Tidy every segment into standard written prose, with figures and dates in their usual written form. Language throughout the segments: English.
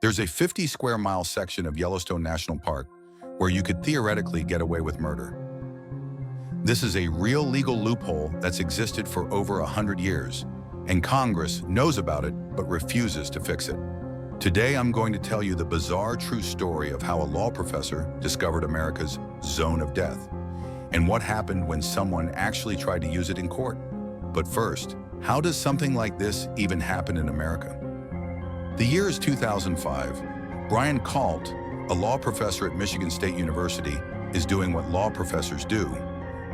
There's a 50 square mile section of Yellowstone National Park where you could theoretically get away with murder. This is a real legal loophole that's existed for over 100 years, and Congress knows about it but refuses to fix it. Today, I'm going to tell you the bizarre true story of how a law professor discovered America's zone of death, and what happened when someone actually tried to use it in court. But first, how does something like this even happen in America? The year is 2005. Brian Kalt, a law professor at Michigan State University, is doing what law professors do,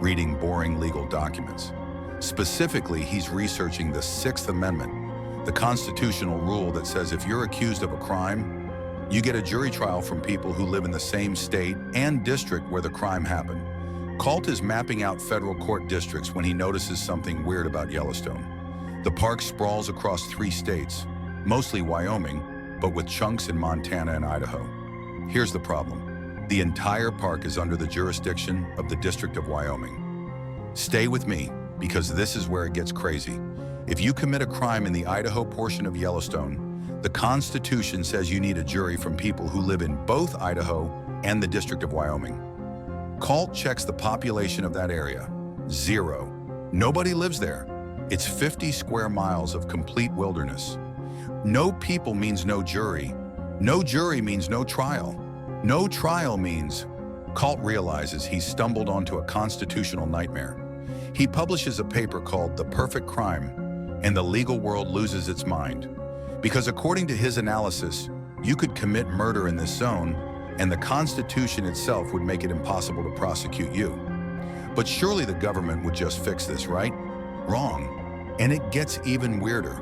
reading boring legal documents. Specifically, he's researching the Sixth Amendment, the constitutional rule that says if you're accused of a crime, you get a jury trial from people who live in the same state and district where the crime happened. Kalt is mapping out federal court districts when he notices something weird about Yellowstone. The park sprawls across 3 states, mostly Wyoming, but with chunks in Montana and Idaho. Here's the problem. The entire park is under the jurisdiction of the District of Wyoming. Stay with me, because this is where it gets crazy. If you commit a crime in the Idaho portion of Yellowstone, the Constitution says you need a jury from people who live in both Idaho and the District of Wyoming. Kalt checks the population of that area. 0. Nobody lives there. It's 50 square miles of complete wilderness. No people means no jury. No jury means no trial. No trial means Kalt realizes he's stumbled onto a constitutional nightmare. He publishes a paper called The Perfect Crime, and the legal world loses its mind. Because according to his analysis, you could commit murder in this zone, and the Constitution itself would make it impossible to prosecute you. But surely the government would just fix this, right? Wrong. And it gets even weirder.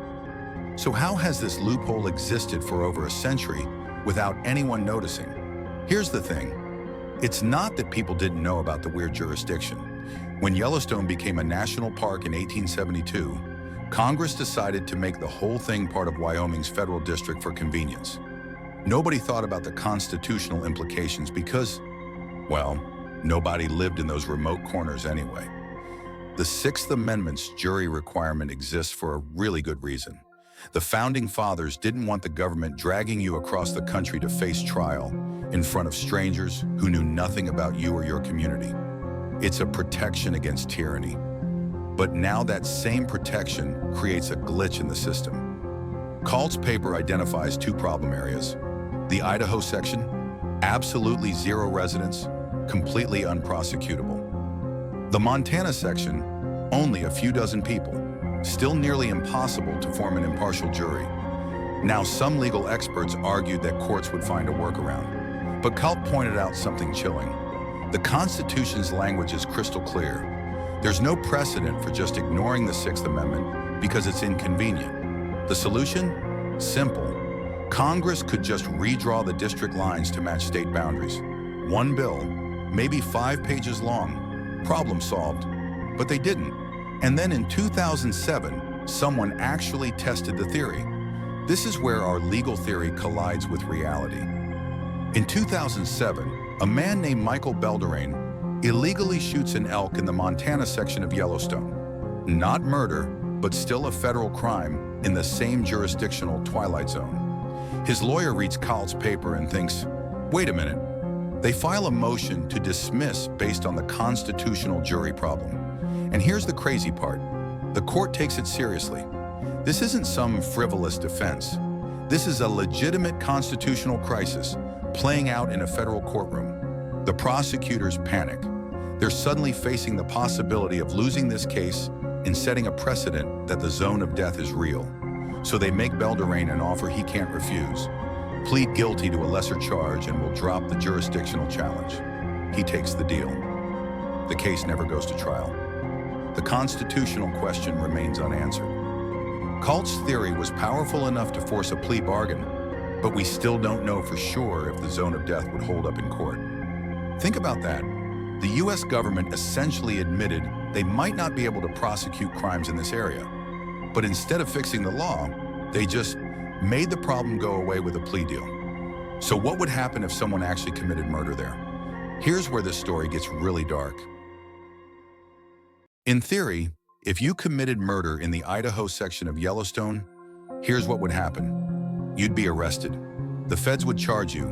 So how has this loophole existed for over a century without anyone noticing? Here's the thing. It's not that people didn't know about the weird jurisdiction. When Yellowstone became a national park in 1872, Congress decided to make the whole thing part of Wyoming's federal district for convenience. Nobody thought about the constitutional implications because, well, nobody lived in those remote corners anyway. The Sixth Amendment's jury requirement exists for a really good reason. The Founding Fathers didn't want the government dragging you across the country to face trial in front of strangers who knew nothing about you or your community. It's a protection against tyranny. But now that same protection creates a glitch in the system. Kalt's paper identifies 2 problem areas. The Idaho section, absolutely 0 residents, completely unprosecutable. The Montana section, only a few dozen people, still nearly impossible to form an impartial jury. Now, some legal experts argued that courts would find a workaround, but Kalt pointed out something chilling. The Constitution's language is crystal clear. There's no precedent for just ignoring the Sixth Amendment because it's inconvenient. The solution? Simple. Congress could just redraw the district lines to match state boundaries. 1 bill, maybe 5 pages long. Problem solved. But they didn't. And then in 2007, someone actually tested the theory. This is where our legal theory collides with reality. In 2007, a man named Michael Belderain illegally shoots an elk in the Montana section of Yellowstone. Not murder, but still a federal crime in the same jurisdictional twilight zone. His lawyer reads Kalt's paper and thinks, wait a minute. They file a motion to dismiss based on the constitutional jury problem. And here's the crazy part. The court takes it seriously. This isn't some frivolous defense. This is a legitimate constitutional crisis playing out in a federal courtroom. The prosecutors panic. They're suddenly facing the possibility of losing this case and setting a precedent that the zone of death is real. So they make Belderain an offer he can't refuse. Plead guilty to a lesser charge and will drop the jurisdictional challenge. He takes the deal. The case never goes to trial. The constitutional question remains unanswered. Kalt's theory was powerful enough to force a plea bargain, but we still don't know for sure if the zone of death would hold up in court. Think about that. The US government essentially admitted they might not be able to prosecute crimes in this area. But instead of fixing the law, they just made the problem go away with a plea deal. So what would happen if someone actually committed murder there? Here's where this story gets really dark. In theory, if you committed murder in the Idaho section of Yellowstone, here's what would happen. You'd be arrested. The feds would charge you,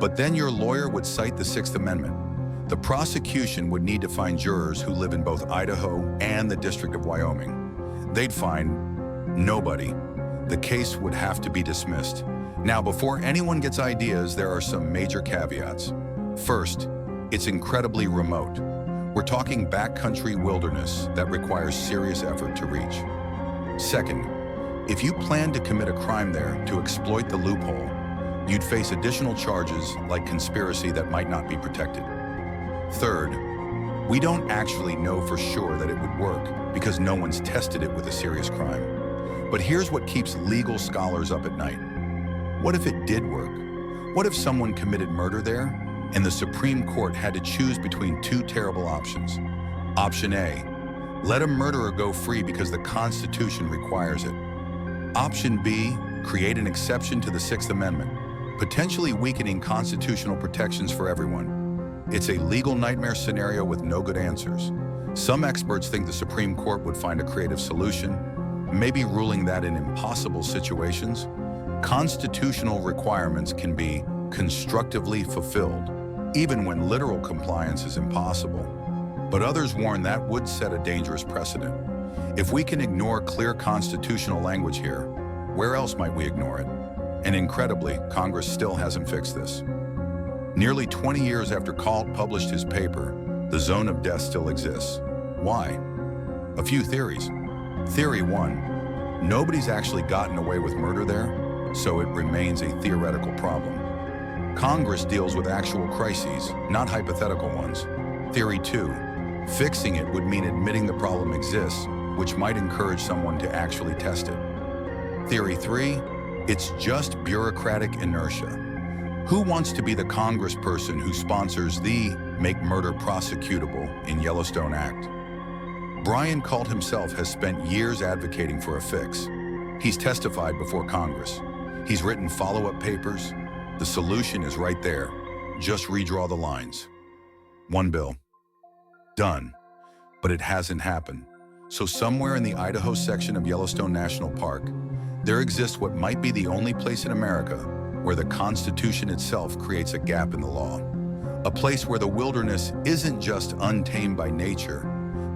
but then your lawyer would cite the Sixth Amendment. The prosecution would need to find jurors who live in both Idaho and the District of Wyoming. They'd find nobody. The case would have to be dismissed. Now, before anyone gets ideas, there are some major caveats. First, it's incredibly remote. We're talking backcountry wilderness that requires serious effort to reach. Second, if you plan to commit a crime there to exploit the loophole, you'd face additional charges like conspiracy that might not be protected. Third, we don't actually know for sure that it would work because no one's tested it with a serious crime. But here's what keeps legal scholars up at night. What if it did work? What if someone committed murder there and the Supreme Court had to choose between two terrible options? Option A, let a murderer go free because the Constitution requires it. Option B, create an exception to the Sixth Amendment, potentially weakening constitutional protections for everyone. It's a legal nightmare scenario with no good answers. Some experts think the Supreme Court would find a creative solution, maybe ruling that in impossible situations, constitutional requirements can be constructively fulfilled, even when literal compliance is impossible. But others warn that would set a dangerous precedent. If we can ignore clear constitutional language here, where else might we ignore it? And incredibly, Congress still hasn't fixed this. Nearly 20 years after Kalt published his paper, the zone of death still exists. Why? A few theories. Theory 1, nobody's actually gotten away with murder there, so it remains a theoretical problem. Congress deals with actual crises, not hypothetical ones. Theory 2, fixing it would mean admitting the problem exists, which might encourage someone to actually test it. Theory 3, it's just bureaucratic inertia. Who wants to be the congressperson who sponsors the Make Murder Prosecutable in Yellowstone Act? Brian Kalt himself has spent years advocating for a fix. He's testified before Congress. He's written follow-up papers. The solution is right there. Just redraw the lines. One bill. Done. But it hasn't happened. So somewhere in the Idaho section of Yellowstone National Park, there exists what might be the only place in America where the Constitution itself creates a gap in the law. A place where the wilderness isn't just untamed by nature,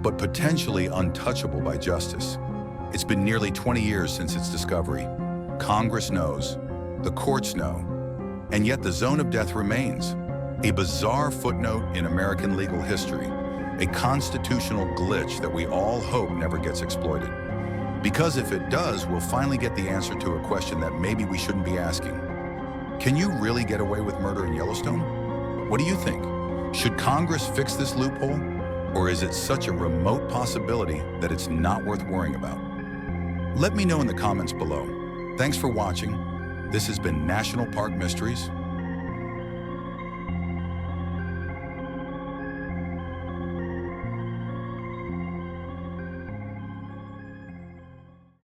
but potentially untouchable by justice. It's been nearly 20 years since its discovery. Congress knows, the courts know, and yet the zone of death remains. A bizarre footnote in American legal history, a constitutional glitch that we all hope never gets exploited. Because if it does, we'll finally get the answer to a question that maybe we shouldn't be asking. Can you really get away with murder in Yellowstone? What do you think? Should Congress fix this loophole? Or is it such a remote possibility that it's not worth worrying about? Let me know in the comments below. Thanks for watching. This has been National Park Mysteries.